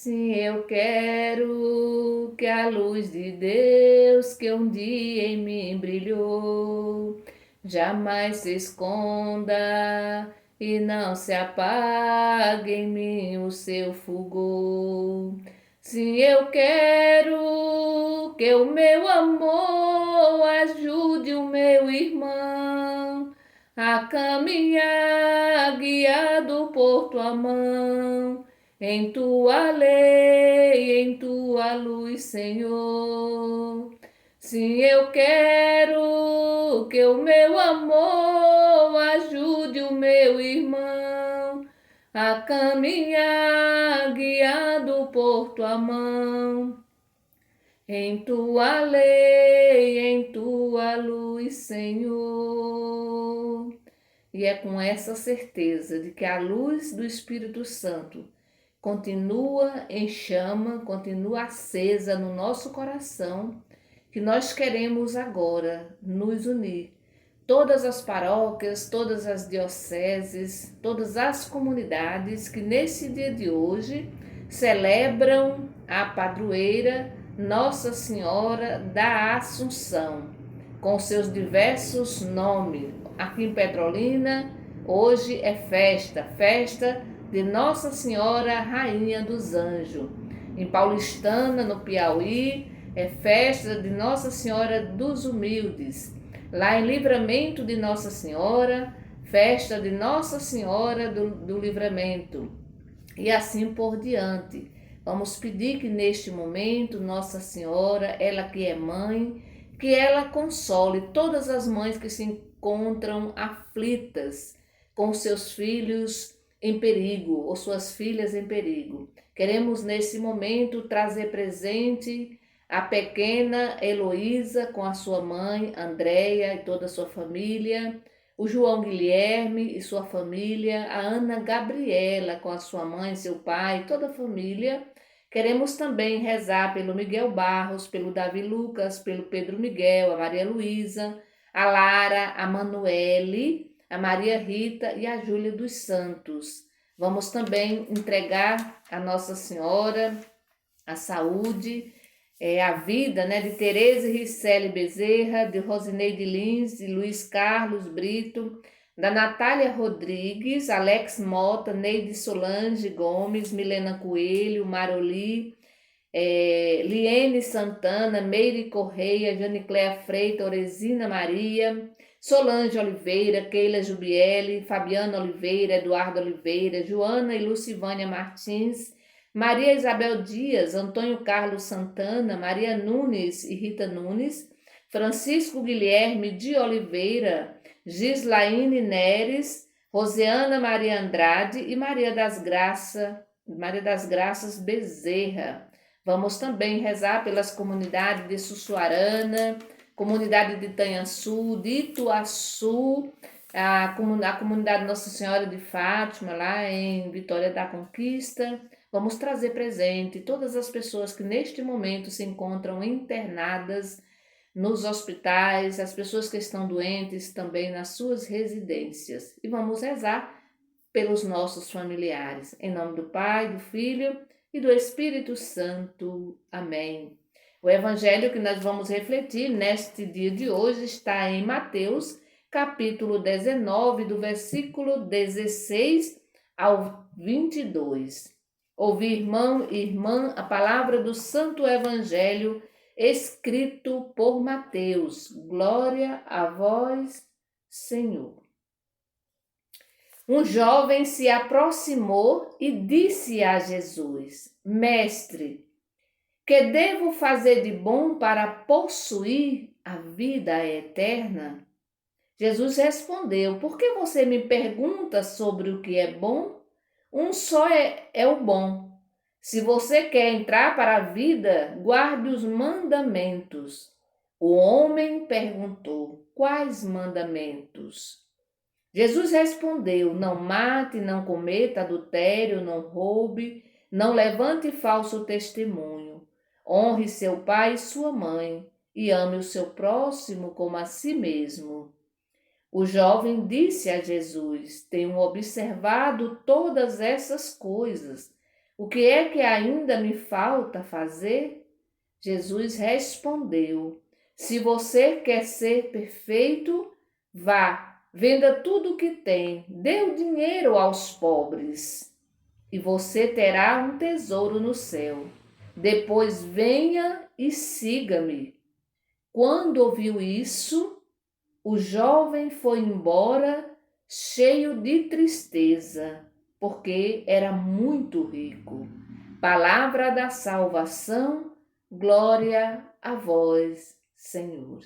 Sim, eu quero que a luz de Deus que um dia em mim brilhou jamais se esconda e não se apague em mim o seu fulgor. Sim, eu quero que o meu amor ajude o meu irmão a caminhar guiado por tua mão em tua lei, em tua luz, Senhor. Sim, eu quero que o meu amor ajude o meu irmão a caminhar guiado por tua mão. Em tua lei, em tua luz, Senhor. E é com essa certeza de que a luz do Espírito Santo continua em chama, continua acesa no nosso coração, que nós queremos agora nos unir. Todas as paróquias, todas as dioceses, todas as comunidades que nesse dia de hoje celebram a padroeira Nossa Senhora da Assunção, com seus diversos nomes. Aqui em Petrolina, hoje é festa de Nossa Senhora Rainha dos Anjos. Em Paulistana, no Piauí, é festa de Nossa Senhora dos Humildes. Lá em Livramento de Nossa Senhora, festa de Nossa Senhora do Livramento. E assim por diante. Vamos pedir que neste momento Nossa Senhora, ela que é mãe, que ela console todas as mães que se encontram aflitas com seus filhos em perigo ou suas filhas em perigo. Queremos nesse momento trazer presente a pequena Heloísa com a sua mãe, Andréia, e toda a sua família, o João Guilherme e sua família, a Ana Gabriela com a sua mãe, seu pai, toda a família. Queremos também rezar pelo Miguel Barros, pelo Davi Lucas, pelo Pedro Miguel, a Maria Luísa, a Lara, a Manuele, a Maria Rita e a Júlia dos Santos. Vamos também entregar a Nossa Senhora a saúde, a vida, né, de Tereza Ricelli Bezerra, de Rosineide Lins, de Luiz Carlos Brito, da Natália Rodrigues, Alex Mota, Neide Solange Gomes, Milena Coelho, Maroli, Liene Santana, Meire Correia, Janicléa Freitas, Oresina Maria, Solange Oliveira, Keila Jubiele, Fabiana Oliveira, Eduardo Oliveira, Joana e Lucivânia Martins, Maria Isabel Dias, Antônio Carlos Santana, Maria Nunes e Rita Nunes, Francisco Guilherme de Oliveira, Gislaine Neres, Rosiana Maria Andrade e Maria das Graças Bezerra. Vamos também rezar pelas comunidades de Sussuarana, comunidade de Itanhaçu, de Ituaçu, a comunidade Nossa Senhora de Fátima, lá em Vitória da Conquista. Vamos trazer presente todas as pessoas que neste momento se encontram internadas nos hospitais, as pessoas que estão doentes também nas suas residências. E vamos rezar pelos nossos familiares. Em nome do Pai, do Filho e do Espírito Santo. Amém. O evangelho que nós vamos refletir neste dia de hoje está em Mateus, capítulo 19, do versículo 16 ao 22. Ouvi, irmão e irmã, a palavra do Santo Evangelho escrito por Mateus. Glória a vós, Senhor. Um jovem se aproximou e disse a Jesus: Mestre, que devo fazer de bom para possuir a vida eterna? Jesus respondeu: Por que você me pergunta sobre o que é bom? Um só é o bom. Se você quer entrar para a vida, guarde os mandamentos. O homem perguntou: Quais mandamentos? Jesus respondeu: Não mate, não cometa adultério, não roube, não levante falso testemunho. Honre seu pai e sua mãe, e ame o seu próximo como a si mesmo. O jovem disse a Jesus: Tenho observado todas essas coisas. O que é que ainda me falta fazer? Jesus respondeu: Se você quer ser perfeito, vá, venda tudo o que tem, dê o dinheiro aos pobres, e você terá um tesouro no céu. Depois venha e siga-me. Quando ouviu isso, o jovem foi embora cheio de tristeza, porque era muito rico. Palavra da salvação, glória a vós, Senhor.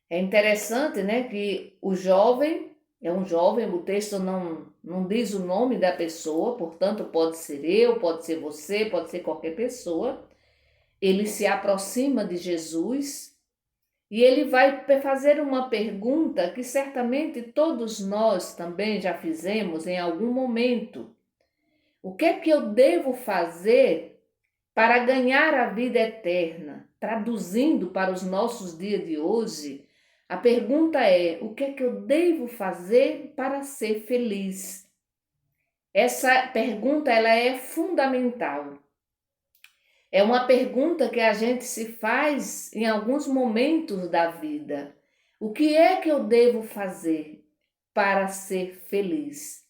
É interessante, né, que o jovem é um jovem, o texto não diz o nome da pessoa, portanto, pode ser eu, pode ser você, pode ser qualquer pessoa. Ele se aproxima de Jesus e ele vai fazer uma pergunta que certamente todos nós também já fizemos em algum momento. O que é que eu devo fazer para ganhar a vida eterna? Traduzindo para os nossos dias de hoje, a pergunta é: o que é que eu devo fazer para ser feliz? Essa pergunta ela é fundamental. É uma pergunta que a gente se faz em alguns momentos da vida. O que é que eu devo fazer para ser feliz?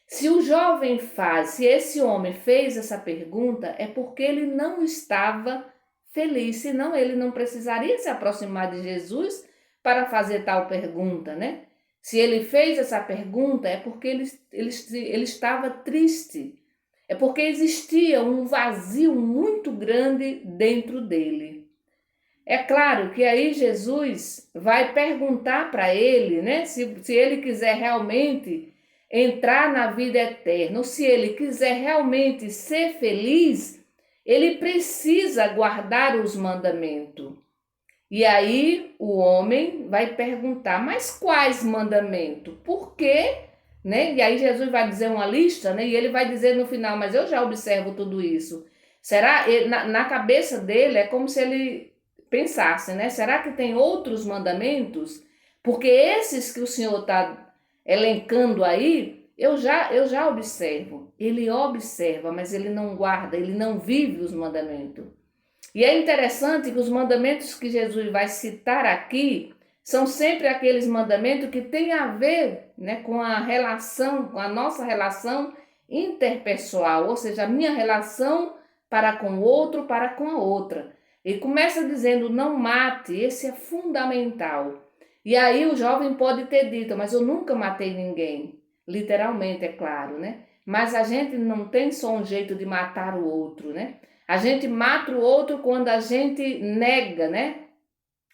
Se o jovem faz, se esse homem fez essa pergunta, é porque ele não estava feliz, senão ele não precisaria se aproximar de Jesus para fazer tal pergunta, né? Se ele fez essa pergunta, é porque ele estava triste, é porque existia um vazio muito grande dentro dele. É claro que aí Jesus vai perguntar para ele, né, se ele quiser realmente entrar na vida eterna, ou se ele quiser realmente ser feliz, ele precisa guardar os mandamentos. E aí o homem vai perguntar, mas quais mandamentos? Por quê? Né? E aí Jesus vai dizer uma lista, né? E ele vai dizer no final, mas eu já observo tudo isso. Será? Na cabeça dele é como se ele pensasse, né? Será que tem outros mandamentos? Porque esses que o Senhor está elencando aí, eu já observo. Ele observa, mas ele não guarda, ele não vive os mandamentos. E é interessante que os mandamentos que Jesus vai citar aqui são sempre aqueles mandamentos que têm a ver, né, com a relação, com a nossa relação interpessoal, ou seja, a minha relação para com o outro, para com a outra. Ele começa dizendo: não mate, esse é fundamental. E aí o jovem pode ter dito: mas eu nunca matei ninguém. Literalmente, é claro, né? Mas a gente não tem só um jeito de matar o outro, né? A gente mata o outro quando a gente nega, né?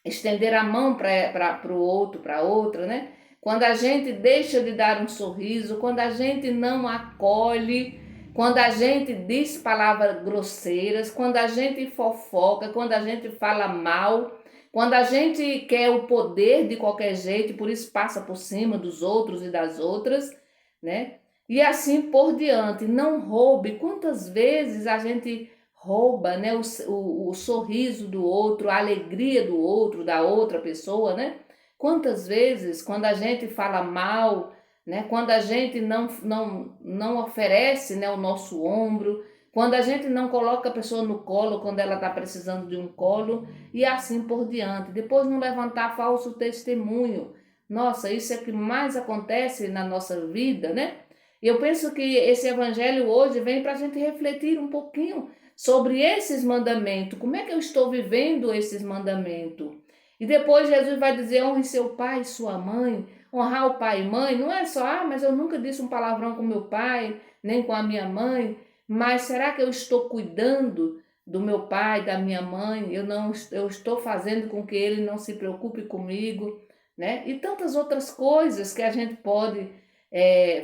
Estender a mão para o outro, para outra, né? Quando a gente deixa de dar um sorriso, quando a gente não acolhe, quando a gente diz palavras grosseiras, quando a gente fofoca, quando a gente fala mal, quando a gente quer o poder de qualquer jeito, e por isso passa por cima dos outros e das outras, né? E assim por diante. Não roube. Quantas vezes a gente rouba, né, o sorriso do outro, a alegria do outro, da outra pessoa, né? Quantas vezes, quando a gente fala mal, né, quando a gente não oferece, né, o nosso ombro, quando a gente não coloca a pessoa no colo quando ela está precisando de um colo, e assim por diante. Depois não levantar falso testemunho. Nossa, isso é o que mais acontece na nossa vida, né? E eu penso que esse evangelho hoje vem para a gente refletir um pouquinho sobre esses mandamentos. Como é que eu estou vivendo esses mandamentos? E depois Jesus vai dizer: honre seu pai e sua mãe. Honrar o pai e mãe não é só, mas eu nunca disse um palavrão com meu pai, nem com a minha mãe. Mas será que eu estou cuidando do meu pai, da minha mãe? Eu estou fazendo com que ele não se preocupe comigo, né? E tantas outras coisas que a gente pode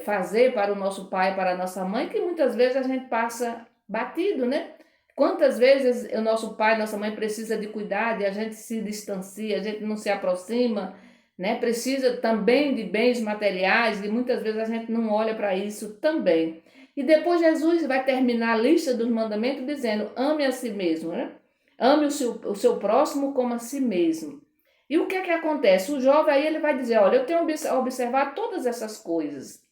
fazer para o nosso pai, para a nossa mãe, que muitas vezes a gente passa batido, né? Quantas vezes o nosso pai, nossa mãe precisa de cuidado e a gente se distancia, a gente não se aproxima, né? Precisa também de bens materiais e muitas vezes a gente não olha para isso também. E depois Jesus vai terminar a lista dos mandamentos dizendo: ame a si mesmo, né? Ame o seu próximo como a si mesmo. E o que é que acontece? O jovem aí ele vai dizer: olha, eu tenho observado todas essas coisas,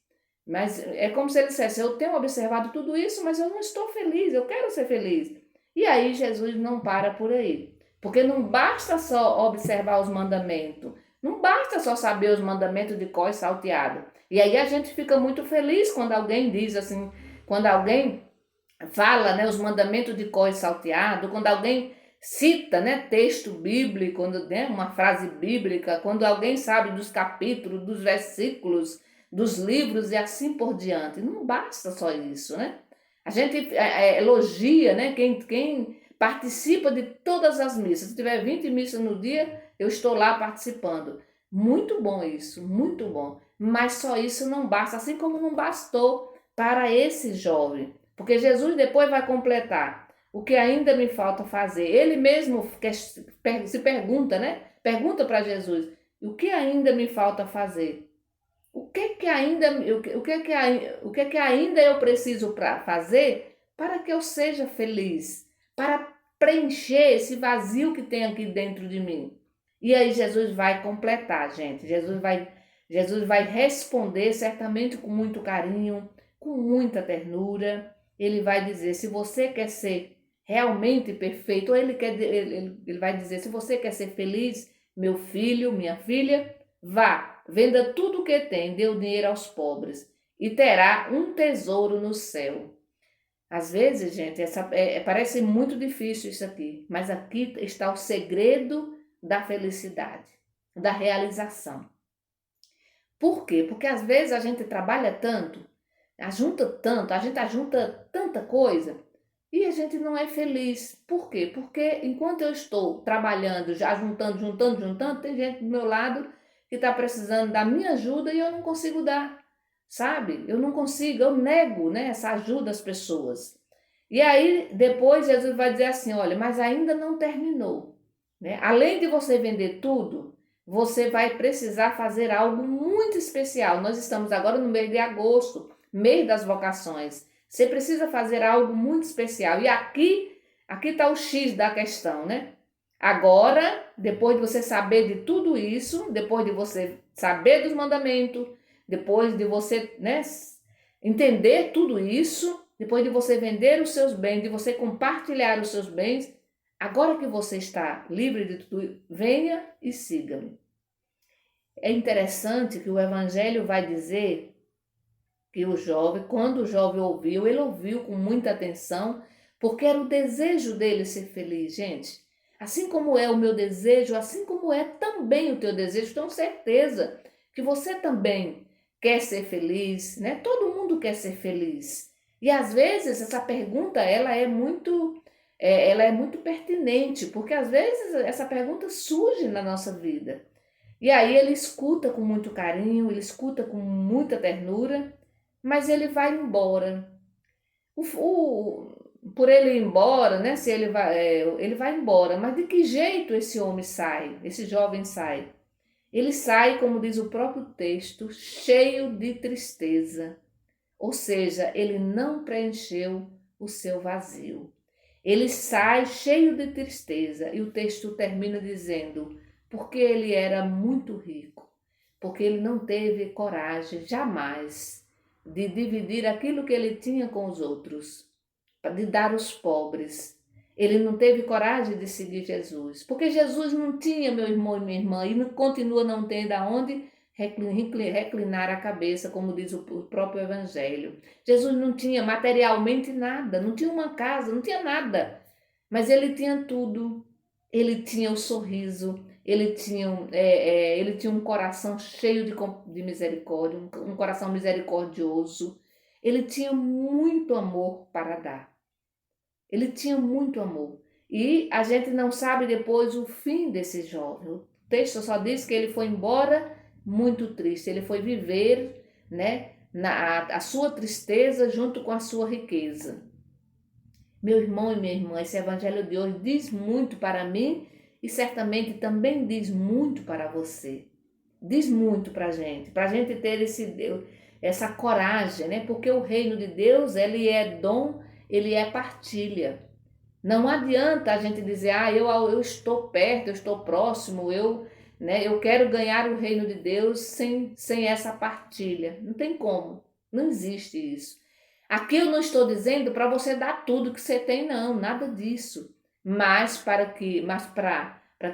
Mas é como se ele dissesse, eu tenho observado tudo isso, mas eu não estou feliz, eu quero ser feliz. E aí Jesus não para por aí. Porque não basta só observar os mandamentos, não basta só saber os mandamentos de cor e salteado. E aí a gente fica muito feliz quando alguém diz assim, quando alguém fala, né, os mandamentos de cor e salteado, quando alguém cita, né, texto bíblico, quando, né, uma frase bíblica, quando alguém sabe dos capítulos, dos versículos, dos livros e assim por diante. Não basta só isso, né? A gente elogia, né, quem participa de todas as missas. Se tiver 20 missas no dia, eu estou lá participando. Muito bom isso, muito bom. Mas só isso não basta, assim como não bastou para esse jovem. Porque Jesus depois vai completar o que ainda me falta fazer. Ele mesmo se pergunta, né? Pergunta para Jesus: o que ainda me falta fazer? O que ainda eu preciso para fazer para que eu seja feliz, para preencher esse vazio que tem aqui dentro de mim? E aí Jesus vai completar, gente. Jesus vai responder certamente com muito carinho, com muita ternura. Ele vai dizer, se você quer ser realmente perfeito, ou ele vai dizer, se você quer ser feliz, meu filho, minha filha, vá, venda tudo o que tem, dê o dinheiro aos pobres e terá um tesouro no céu. Às vezes, gente, parece muito difícil isso aqui, mas aqui está o segredo da felicidade, da realização. Por quê? Porque às vezes a gente trabalha tanto, a gente ajunta tanta coisa e a gente não é feliz. Por quê? Porque enquanto eu estou trabalhando, já juntando, tem gente do meu lado que está precisando da minha ajuda e eu não consigo dar, sabe? Eu não consigo, eu nego, né, essa ajuda às pessoas. E aí depois Jesus vai dizer assim, olha, mas ainda não terminou, né? Além de você vender tudo, você vai precisar fazer algo muito especial. Nós estamos agora no mês de agosto, mês das vocações. Você precisa fazer algo muito especial. E aqui está o X da questão, né? Agora, depois de você saber de tudo isso, depois de você saber dos mandamentos, depois de você, né, entender tudo isso, depois de você vender os seus bens, de você compartilhar os seus bens, agora que você está livre de tudo, venha e siga-me. É interessante que o Evangelho vai dizer que o jovem, quando o jovem ouviu, ele ouviu com muita atenção, porque era o desejo dele ser feliz, gente. Assim como é o meu desejo, assim como é também o teu desejo, tenho certeza que você também quer ser feliz, né? Todo mundo quer ser feliz. E às vezes essa pergunta ela é muito pertinente, porque às vezes essa pergunta surge na nossa vida. E aí ele escuta com muito carinho, ele escuta com muita ternura, mas ele vai embora. Por ele ir embora, né? Se ele vai embora. Mas de que jeito esse homem sai? Esse jovem sai? Ele sai, como diz o próprio texto, cheio de tristeza. Ou seja, ele não preencheu o seu vazio. Ele sai cheio de tristeza e o texto termina dizendo, porque ele era muito rico, porque ele não teve coragem jamais de dividir aquilo que ele tinha com os outros, de dar aos pobres. Ele não teve coragem de seguir Jesus, porque Jesus não tinha, meu irmão e minha irmã, e continua não tendo aonde reclinar a cabeça, como diz o próprio Evangelho. Jesus não tinha materialmente nada, não tinha uma casa, não tinha nada, mas ele tinha tudo. Ele tinha o sorriso, ele tinha um coração cheio de misericórdia, um coração misericordioso. Ele tinha muito amor para dar. Ele tinha muito amor. E a gente não sabe depois o fim desse jovem. O texto só diz que ele foi embora muito triste. Ele foi viver, né, a sua tristeza junto com a sua riqueza. Meu irmão e minha irmã, esse evangelho de hoje diz muito para mim e certamente também diz muito para você. Diz muito para a gente ter essa coragem, né? Porque o reino de Deus, ele é dom, ele é partilha. Não adianta a gente dizer, eu estou perto, eu estou próximo, né, eu quero ganhar o reino de Deus sem essa partilha. Não tem como. Não existe isso. Aqui eu não estou dizendo para você dar tudo que você tem, não, nada disso. Mas para que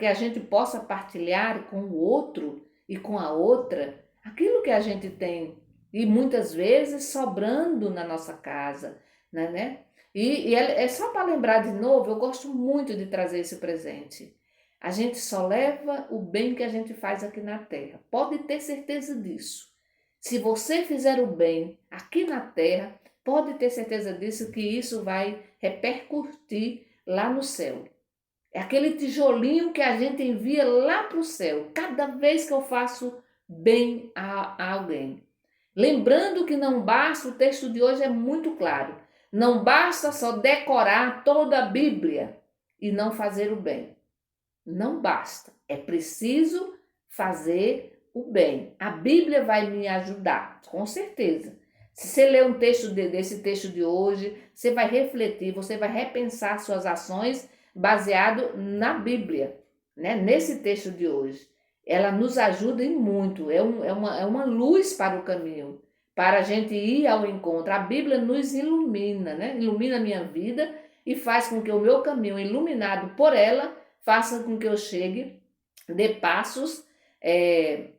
a gente possa partilhar com o outro e com a outra aquilo que a gente tem e muitas vezes sobrando na nossa casa, né? É só para lembrar de novo, eu gosto muito de trazer esse presente. A gente só leva o bem que a gente faz aqui na terra. Pode ter certeza disso. Se você fizer o bem aqui na terra, pode ter certeza disso que isso vai repercutir lá no céu. É aquele tijolinho que a gente envia lá para o céu, cada vez que eu faço bem a alguém. Lembrando que não basta, o texto de hoje é muito claro, não basta só decorar toda a Bíblia e não fazer o bem. Não basta, é preciso fazer o bem. A Bíblia vai me ajudar, com certeza. Se você ler um texto desse texto de hoje, você vai refletir, você vai repensar suas ações baseado na Bíblia, né? Nesse texto de hoje. Ela nos ajuda em muito, é uma luz para o caminho, para a gente ir ao encontro. A Bíblia nos ilumina, né? Ilumina a minha vida e faz com que o meu caminho, iluminado por ela, faça com que eu chegue, dê passos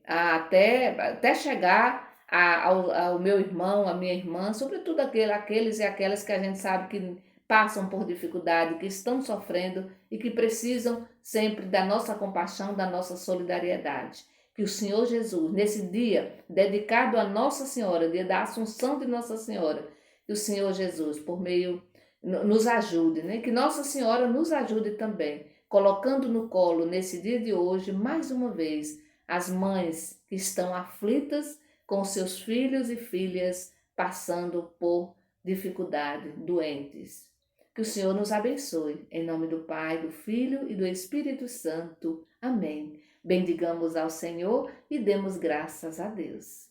até chegar ao meu irmão, à minha irmã, sobretudo aqueles e aquelas que a gente sabe que passam por dificuldade, que estão sofrendo e que precisam sempre da nossa compaixão, da nossa solidariedade. Que o Senhor Jesus, nesse dia dedicado a Nossa Senhora, dia da Assunção de Nossa Senhora, que o Senhor Jesus, por meio, nos ajude, né? Que Nossa Senhora nos ajude também, colocando no colo, nesse dia de hoje, mais uma vez, as mães que estão aflitas com seus filhos e filhas passando por dificuldade, doentes. Que o Senhor nos abençoe. Em nome do Pai, do Filho e do Espírito Santo. Amém. Bendigamos ao Senhor e demos graças a Deus.